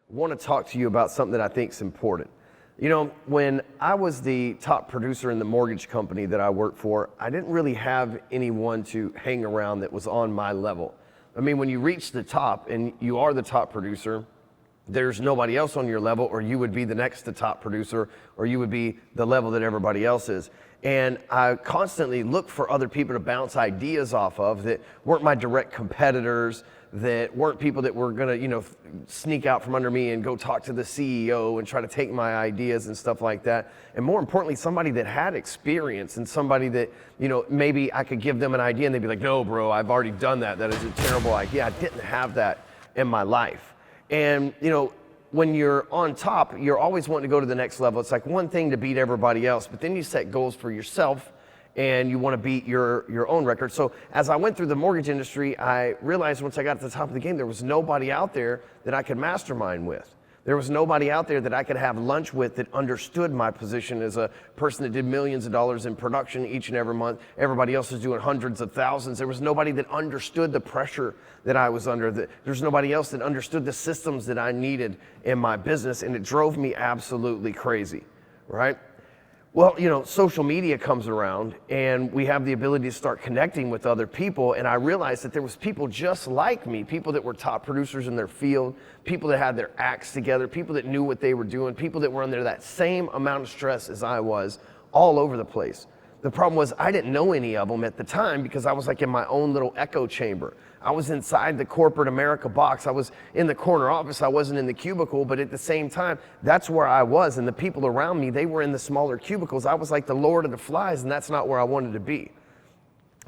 want to talk to you about something that I think is important. You know, when I was the top producer in the mortgage company that I worked for, I didn't really have anyone to hang around that was on my level. I mean, when you reach the top and you are the top producer, there's nobody else on your level, or you would be the next to top producer, or you would be the level that everybody else is. And I constantly looked for other people to bounce ideas off of that weren't my direct competitors, that weren't people that were gonna, sneak out from under me and go talk to the CEO and try to take my ideas and stuff like that. And more importantly, somebody that had experience and somebody that, maybe I could give them an idea and they'd be like, no, bro, I've already done that. That is a terrible idea. I didn't have that in my life. And, when you're on top, you're always wanting to go to the next level. It's like one thing to beat everybody else, but then you set goals for yourself and you want to beat your own record. So as I went through the mortgage industry, I realized once I got to the top of the game, there was nobody out there that I could mastermind with. There was nobody out there that I could have lunch with that understood my position as a person that did millions of dollars in production each and every month. Everybody else was doing hundreds of thousands. There was nobody that understood the pressure that I was under. There's nobody else that understood the systems that I needed in my business, and it drove me absolutely crazy, right? Well, social media comes around and we have the ability to start connecting with other people. And I realized that there was people just like me, people that were top producers in their field, people that had their acts together, people that knew what they were doing, people that were under that same amount of stress as I was, all over the place. The problem was I didn't know any of them at the time because I was like in my own little echo chamber. I was inside the corporate America box. I was in the corner office. I wasn't in the cubicle, but at the same time, that's where I was. And the people around me, they were in the smaller cubicles. I was like the Lord of the Flies, and that's not where I wanted to be.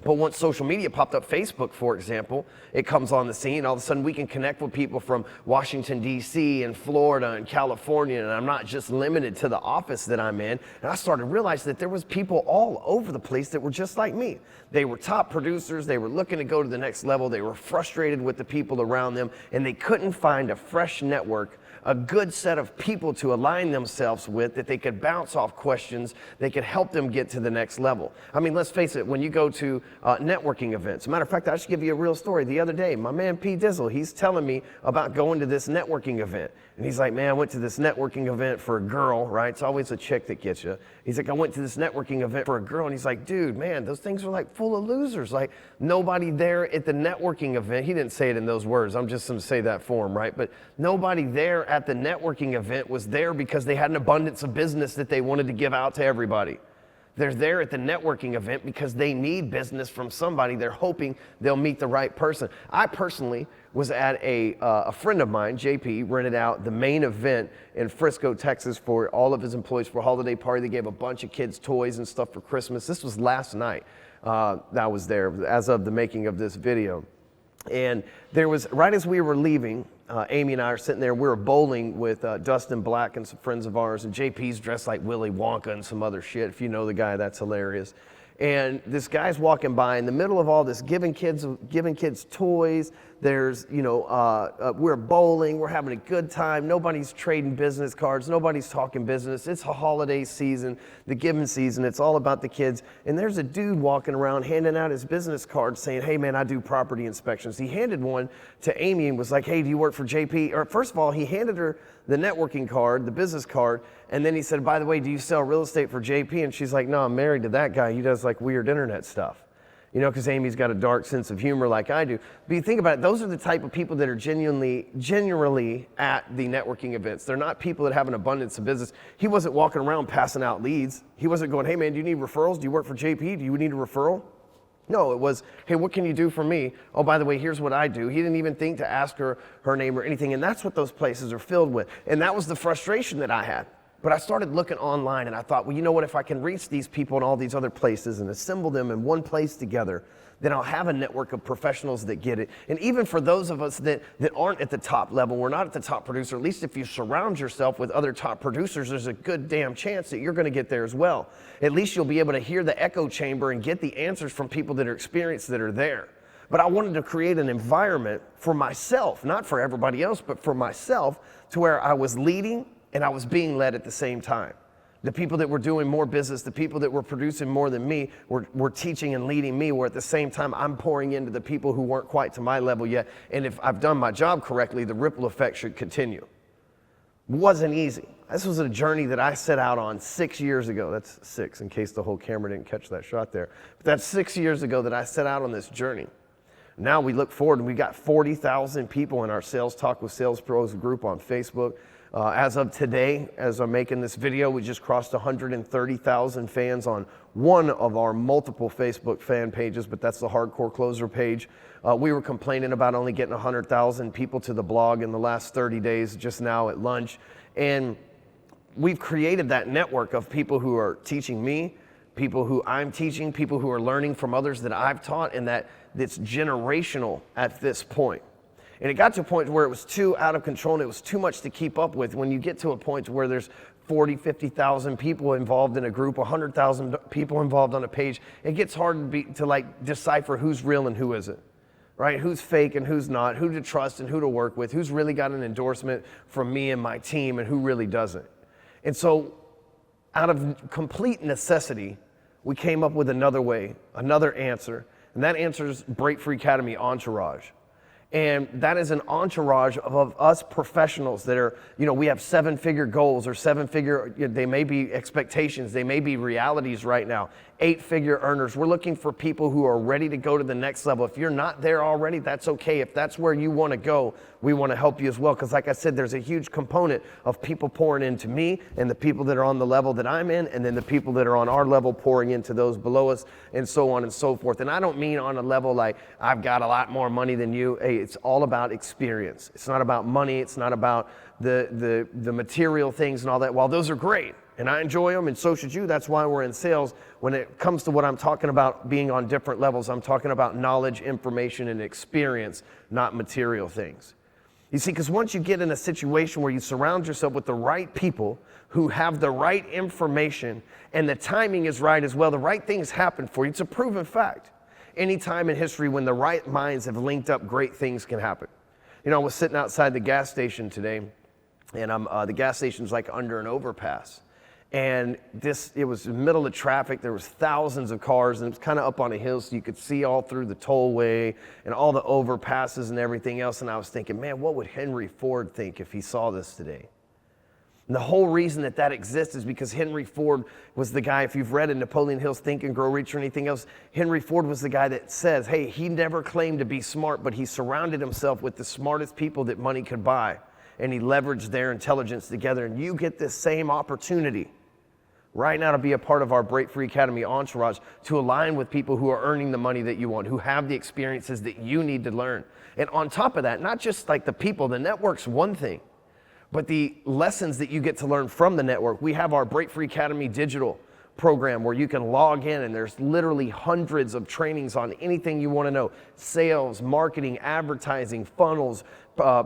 But once social media popped up, Facebook, for example, it comes on the scene. All of a sudden, we can connect with people from Washington, D.C. and Florida and California. And I'm not just limited to the office that I'm in. And I started to realize that there was people all over the place that were just like me. They were top producers. They were looking to go to the next level. They were frustrated with the people around them. And they couldn't find a fresh network, a good set of people to align themselves with that they could bounce off questions. They could help them get to the next level. I mean, let's face it, when you go to networking events. Matter of fact, I should give you a real story. The other day, my man P. Dizzle, he's telling me about going to this networking event. And he's like, man, I went to this networking event for a girl, right? It's always a chick that gets you. He's like, I went to this networking event for a girl. And he's like, dude, man, those things are like full of losers. Like nobody there at the networking event. He didn't say it in those words. I'm just going to say that for him, right? But nobody there at the networking event was there because they had an abundance of business that they wanted to give out to everybody. They're there at the networking event because they need business from somebody. They're hoping they'll meet the right person. I personally was at a friend of mine, JP, rented out the main event in Frisco, Texas for all of his employees for a holiday party. They gave a bunch of kids toys and stuff for Christmas. This was last night that I was there as of the making of this video. And there was, right as we were leaving, Amy and I are sitting there, we were bowling with Dustin Black and some friends of ours, and JP's dressed like Willy Wonka and some other shit. If you know the guy, that's hilarious. And this guy's walking by in the middle of all this, giving kids toys. There's, we're bowling, we're having a good time. Nobody's trading business cards. Nobody's talking business. It's a holiday season, the giving season. It's all about the kids. And there's a dude walking around handing out his business card saying, hey man, I do property inspections. He handed one to Amy and was like, hey, do you work for JP? Or first of all, he handed her the networking card, the business card. And then he said, by the way, do you sell real estate for JP? And she's like, no, I'm married to that guy. He does like weird internet stuff. Because Amy's got a dark sense of humor like I do. But you think about it, those are the type of people that are genuinely at the networking events. They're not people that have an abundance of business. He wasn't walking around passing out leads. He wasn't going, hey man, do you need referrals? Do you work for JP? Do you need a referral? No, it was, hey, what can you do for me? Oh, by the way, here's what I do. He didn't even think to ask her name or anything. And that's what those places are filled with. And that was the frustration that I had. But I started looking online and I thought, well, you know what, if I can reach these people in all these other places and assemble them in one place together, then I'll have a network of professionals that get it. And even for those of us that aren't at the top level, we're not at the top producer, at least if you surround yourself with other top producers, there's a good damn chance that you're gonna get there as well. At least you'll be able to hear the echo chamber and get the answers from people that are experienced that are there. But I wanted to create an environment for myself, not for everybody else, but for myself, to where I was leading and I was being led at the same time. The people that were doing more business, the people that were producing more than me were teaching and leading me, where at the same time I'm pouring into the people who weren't quite to my level yet. And if I've done my job correctly, the ripple effect should continue. Wasn't easy. This was a journey that I set out on 6 years ago. That's 6 in case the whole camera didn't catch that shot there. But that's 6 years ago that I set out on this journey. Now we look forward and we got 40,000 people in our Sales Talk with Sales Pros group on Facebook. As of today, as I'm making this video, we just crossed 130,000 fans on one of our multiple Facebook fan pages, but that's the Hardcore Closer page. We were complaining about only getting 100,000 people to the blog in the last 30 days, just now at lunch. And we've created that network of people who are teaching me, people who I'm teaching, people who are learning from others that I've taught, and that's generational at this point. And it got to a point where it was too out of control and it was too much to keep up with. When you get to a point where there's 40, 50,000 people involved in a group, 100,000 people involved on a page, it gets hard to decipher who's real and who isn't, right? Who's fake and who's not, who to trust and who to work with, who's really got an endorsement from me and my team and who really doesn't. And so out of complete necessity, we came up with another way, another answer, and that answer is Break Free Academy Entourage. And that is an entourage of us professionals that are, we have 7-figure goals or 7-figure, they may be expectations, they may be realities right now, 8-figure earners. We're looking for people who are ready to go to the next level. If you're not there already, that's okay. If that's where you want to go, we want to help you as well. Because like I said, there's a huge component of people pouring into me and the people that are on the level that I'm in, and then the people that are on our level pouring into those below us, and so on and so forth. And I don't mean on a level like I've got a lot more money than you. Hey, it's all about experience. It's not about money. It's not about the material things and all that. While those are great, and I enjoy them, and so should you. That's why we're in sales. When it comes to what I'm talking about being on different levels, I'm talking about knowledge, information, and experience, not material things. You see, because once you get in a situation where you surround yourself with the right people who have the right information and the timing is right as well, the right things happen for you. It's a proven fact. Any time in history when the right minds have linked up, great things can happen. I was sitting outside the gas station today, and the gas station's like under an overpass. And it was in the middle of traffic. There was thousands of cars, and it was kind of up on a hill, so you could see all through the tollway and all the overpasses and everything else. And I was thinking, man, what would Henry Ford think if he saw this today? And the whole reason that exists is because Henry Ford was the guy, if you've read in Napoleon Hill's Think and Grow Rich or anything else, Henry Ford was the guy that says, hey, he never claimed to be smart, but he surrounded himself with the smartest people that money could buy. And he leveraged their intelligence together. And you get this same opportunity right now to be a part of our Break Free Academy entourage, to align with people who are earning the money that you want, who have the experiences that you need to learn. And on top of that, not just like the people, the network's one thing, but the lessons that you get to learn from the network. We have our Break Free Academy digital program where you can log in, and there's literally hundreds of trainings on anything you want to know: sales, marketing, advertising, funnels,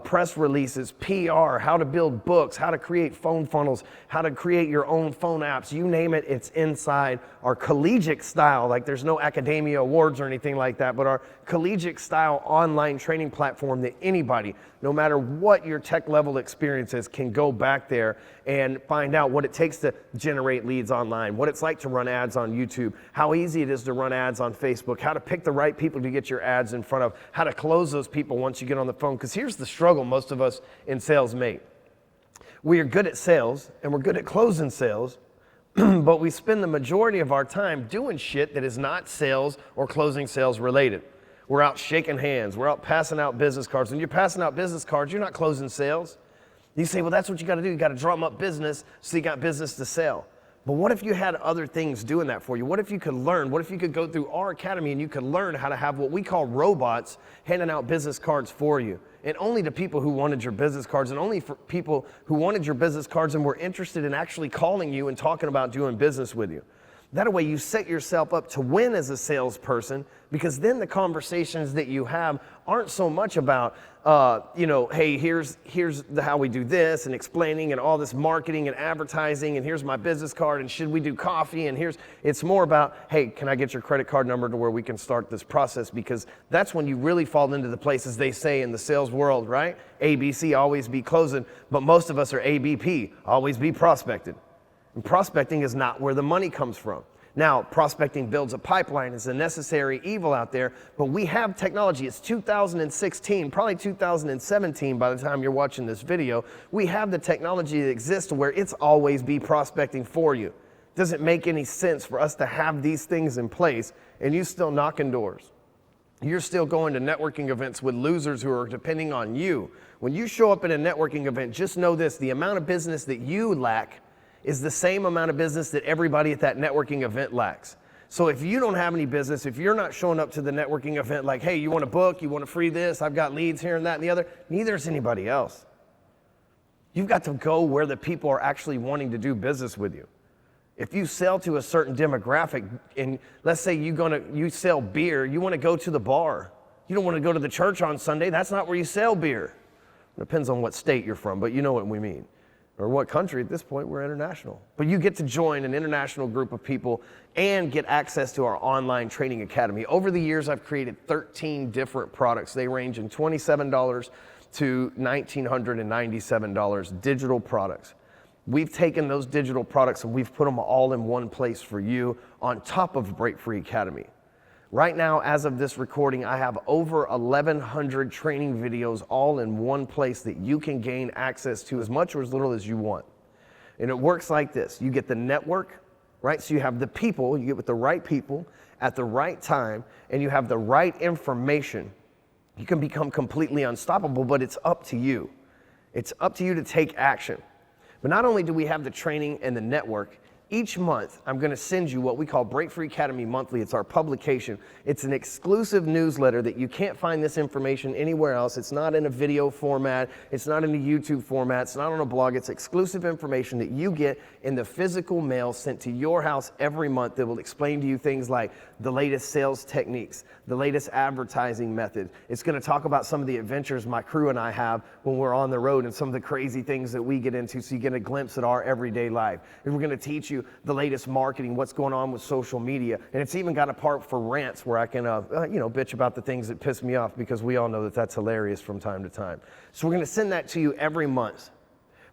press releases, PR, how to build books, how to create phone funnels, how to create your own phone apps, you name it, it's inside our collegiate style. Like, there's no academia awards or anything like that, but our collegiate style online training platform that anybody, no matter what your tech level experience is, can go back there and find out what it takes to generate leads online, what it's like to run ads on YouTube, how easy it is to run ads on Facebook, how to pick the right people to get your ads in front of, how to close those people once you get on the phone. Because here's the struggle most of us in sales make. We are good at sales and we're good at closing sales, but we spend the majority of our time doing shit that is not sales or closing sales related. We're out shaking hands. We're out passing out business cards. When you're passing out business cards, you're not closing sales. You say, well, that's what you got to do. You got to drum up business so you got business to sell. But what if you had other things doing that for you? What if you could learn? What if you could go through our academy and you could learn how to have what we call robots handing out business cards for you? And only to people who wanted your business cards, and only for people who wanted your business cards and were interested in actually calling you and talking about doing business with you. That way you set yourself up to win as a salesperson, because then the conversations that you have aren't so much about, hey, here's how we do this, and explaining and all this marketing and advertising, and here's my business card, and should we do coffee, and it's more about, hey, can I get your credit card number to where we can start this process? Because that's when you really fall into the places they say in the sales world, right? ABC, always be closing, but most of us are ABP, always be prospected. And prospecting is not where the money comes from. Now, prospecting builds a pipeline. It's a necessary evil out there, but we have technology. It's 2016, probably 2017 by the time you're watching this video. We have the technology that exists where it's always be prospecting for you. Doesn't make any sense for us to have these things in place and you still knocking doors. You're still going to networking events with losers who are depending on you. When you show up at a networking event, just know this, the amount of business that you lack is the same amount of business that everybody at that networking event lacks. So if you don't have any business, if you're not showing up to the networking event like, hey, you want a book, you want a free this, I've got leads here and that and the other, neither is anybody else. You've got to go where the people are actually wanting to do business with you. If you sell to a certain demographic, and let's say you sell beer, you want to go to the bar. You don't want to go to the church on Sunday. That's not where you sell beer. It depends on what state you're from, but you know what we mean. Or what country. At this point, we're international. But you get to join an international group of people and get access to our online training academy. Over the years, I've created 13 different products. They range in $27 to $1,997 digital products. We've taken those digital products and we've put them all in one place for you on top of Break Free Academy. Right now, as of this recording, I have over 1,100 training videos all in one place that you can gain access to as much or as little as you want. And it works like this. You get the network, right? So you have the people, you get with the right people at the right time, and you have the right information. You can become completely unstoppable, but it's up to you. It's up to you to take action. But not only do we have the training and the network, each month, I'm going to send you what we call Break Free Academy Monthly. It's our publication. It's an exclusive newsletter that you can't find this information anywhere else. It's not in a video format. It's not in a YouTube format. It's not on a blog. It's exclusive information that you get in the physical mail sent to your house every month that will explain to you things like the latest sales techniques, the latest advertising method. It's going to talk about some of the adventures my crew and I have when we're on the road and some of the crazy things that we get into so you get a glimpse at our everyday life. And we're going to teach you the latest marketing, what's going on with social media. And it's even got a part for rants where I can, bitch about the things that piss me off because we all know that that's hilarious from time to time. So we're going to send that to you every month.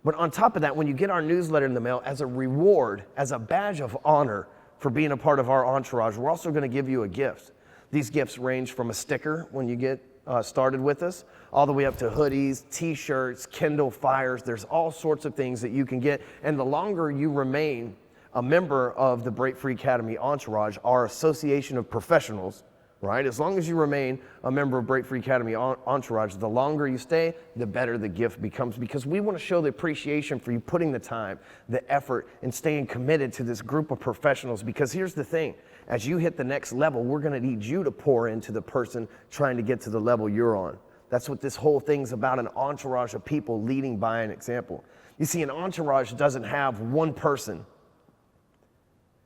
But on top of that, when you get our newsletter in the mail, as a reward, as a badge of honor for being a part of our entourage, we're also going to give you a gift. These gifts range from a sticker when you get started with us, all the way up to hoodies, t-shirts, Kindle Fires. There's all sorts of things that you can get. And the longer you remain a member of the Break Free Academy entourage, our association of professionals, right? As long as you remain a member of Break Free Academy entourage, the longer you stay, the better the gift becomes, because we want to show the appreciation for you putting the time, the effort, and staying committed to this group of professionals. Because here's the thing, as you hit the next level, we're going to need you to pour into the person trying to get to the level you're on. That's what this whole thing's about, an entourage of people leading by an example. You see, an entourage doesn't have one person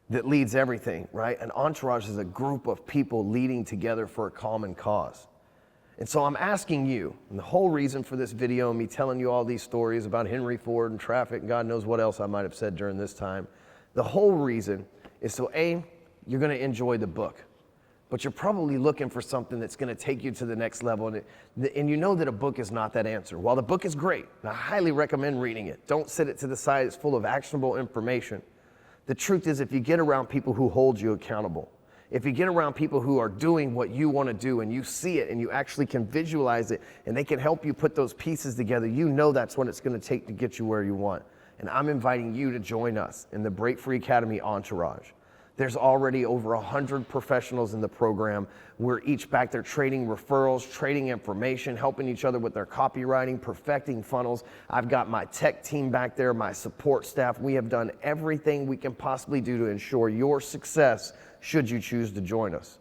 that leads everything, right? An entourage is a group of people leading together for a common cause. And so I'm asking you, and the whole reason for this video and me telling you all these stories about Henry Ford and traffic and God knows what else I might have said during this time, the whole reason is so A, you're going to enjoy the book, but you're probably looking for something that's going to take you to the next level. And you know that a book is not that answer. While the book is great, and I highly recommend reading it, don't sit it to the side. It's full of actionable information. The truth is, if you get around people who hold you accountable, if you get around people who are doing what you want to do and you see it and you actually can visualize it and they can help you put those pieces together, you know that's what it's going to take to get you where you want. And I'm inviting you to join us in the Break Free Academy entourage. There's already over 100 professionals in the program. We're each back there trading referrals, trading information, helping each other with their copywriting, perfecting funnels. I've got my tech team back there, my support staff. We have done everything we can possibly do to ensure your success should you choose to join us.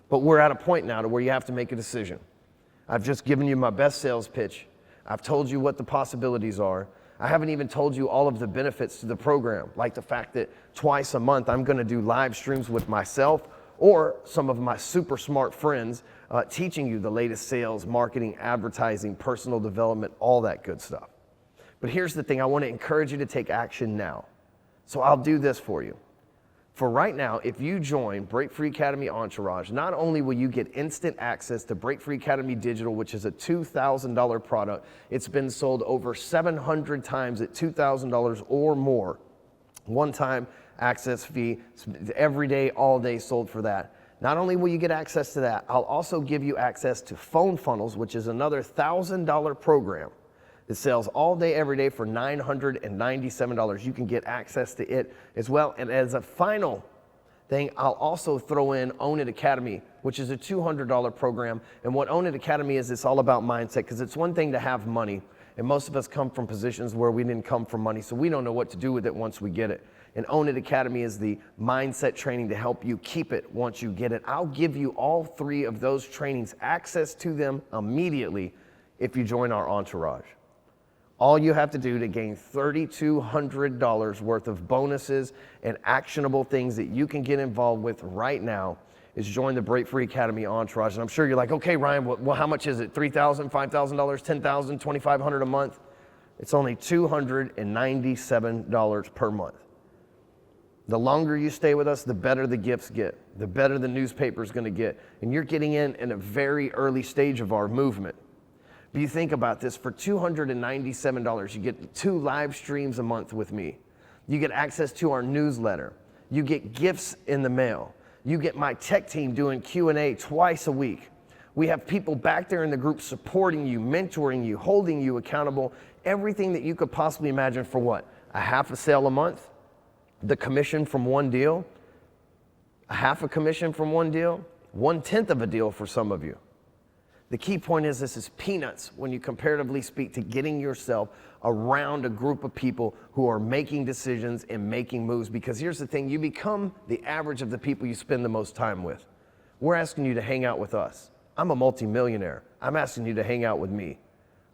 But we're at a point now to where you have to make a decision. I've just given you my best sales pitch. I've told you what the possibilities are. I haven't even told you all of the benefits to the program, like the fact that twice a month I'm going to do live streams with myself or some of my super smart friends teaching you the latest sales, marketing, advertising, personal development, all that good stuff. But here's the thing, I want to encourage you to take action now. So I'll do this for you. For right now, if you join Break Free Academy Entourage, not only will you get instant access to Break Free Academy Digital, which is a $2,000 product. It's been sold over 700 times at $2,000 or more. One time, access fee, every day, all day sold for that. Not only will you get access to that, I'll also give you access to Phone Funnels, which is another $1,000 program. It sells all day, every day for $997. You can get access to it as well. And as a final thing, I'll also throw in Own It Academy, which is a $200 program. And what Own It Academy is, it's all about mindset, because it's one thing to have money. And most of us come from positions where we didn't come from money, so we don't know what to do with it once we get it. And Own It Academy is the mindset training to help you keep it once you get it. I'll give you all 3 of those trainings, access to them immediately if you join our entourage. All you have to do to gain $3,200 worth of bonuses and actionable things that you can get involved with right now is join the Break Free Academy entourage. And I'm sure you're like, okay, Ryan, well, how much is it? $3,000, $5,000, $10,000, $2,500 a month? It's only $297 per month. The longer you stay with us, the better the gifts get, the better the newspaper's gonna get. And you're getting in a very early stage of our movement. But you think about this, for $297, you get 2 live streams a month with me. You get access to our newsletter. You get gifts in the mail. You get my tech team doing Q&A twice a week. We have people back there in the group supporting you, mentoring you, holding you accountable, everything that you could possibly imagine for what? A half a sale a month? The commission from one deal, a half a commission from one deal, 1/10 of a deal for some of you. The key point is this is peanuts when you comparatively speak to getting yourself around a group of people who are making decisions and making moves, because here's the thing, you become the average of the people you spend the most time with. We're asking you to hang out with us. I'm a multimillionaire. I'm asking you to hang out with me.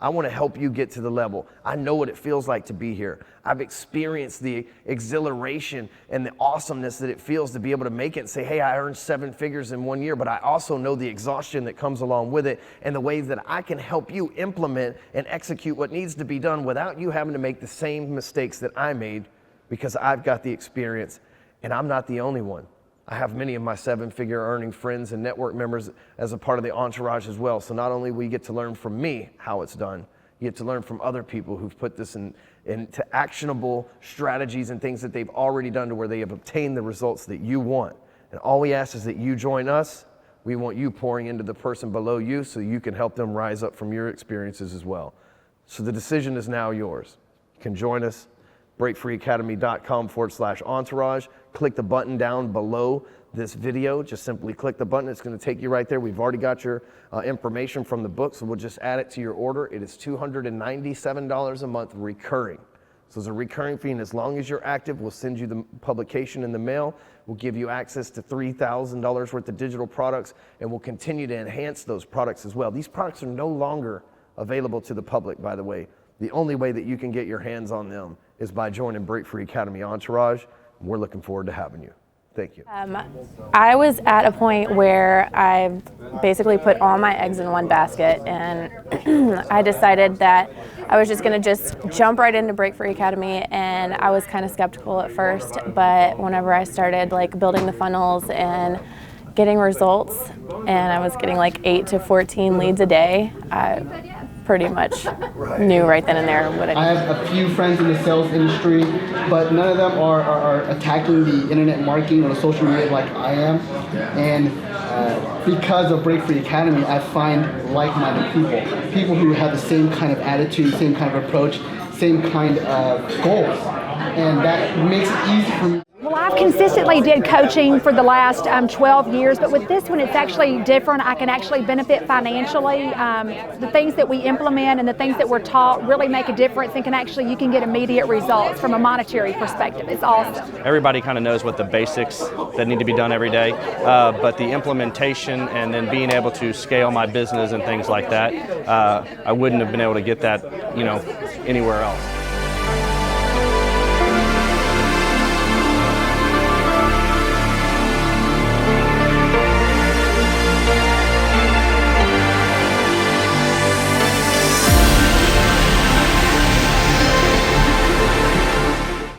I want to help you get to the level. I know what it feels like to be here. I've experienced the exhilaration and the awesomeness that it feels to be able to make it and say, hey, I earned 7 figures in 1 year, but I also know the exhaustion that comes along with it and the ways that I can help you implement and execute what needs to be done without you having to make the same mistakes that I made, because I've got the experience and I'm not the only one. I have many of my 7-figure earning friends and network members as a part of the entourage as well. So not only will you get to learn from me how it's done, you get to learn from other people who've put this into actionable strategies and things that they've already done to where they have obtained the results that you want. And all we ask is that you join us. We want you pouring into the person below you so you can help them rise up from your experiences as well. So the decision is now yours. You can join us. breakfreeacademy.com/entourage. Click the button down below this video. Just simply click the button. It's going to take you right there. We've already got your information from the book, so we'll just add it to your order. It is $297 a month recurring. So it's a recurring fee, and as long as you're active, we'll send you the publication in the mail. We'll give you access to $3,000 worth of digital products, and we'll continue to enhance those products as well. These products are no longer available to the public, by the way. The only way that you can get your hands on them is by joining Break Free Academy Entourage. We're looking forward to having you. Thank you. I was at a point where I basically put all my eggs in one basket, and I decided that I was just going to just jump right into Break Free Academy, and I was kind of skeptical at first, but whenever I started building the funnels and getting results, and I was getting 8 to 14 leads a day, I pretty much knew right then and there what I needed. I have a few friends in the sales industry, but none of them are attacking the internet marketing or the social media like I am. And because of Break Free Academy, I find like-minded people who have the same kind of attitude, same kind of approach, same kind of goals. And that makes it easy for me. Well, I've consistently did coaching for the last 12 years, but with this one, it's actually different. I can actually benefit financially. The things that we implement and the things that we're taught really make a difference, and you can get immediate results from a monetary perspective. It's awesome. Everybody kind of knows what the basics that need to be done every day, but the implementation and then being able to scale my business and things like that, I wouldn't have been able to get that, anywhere else.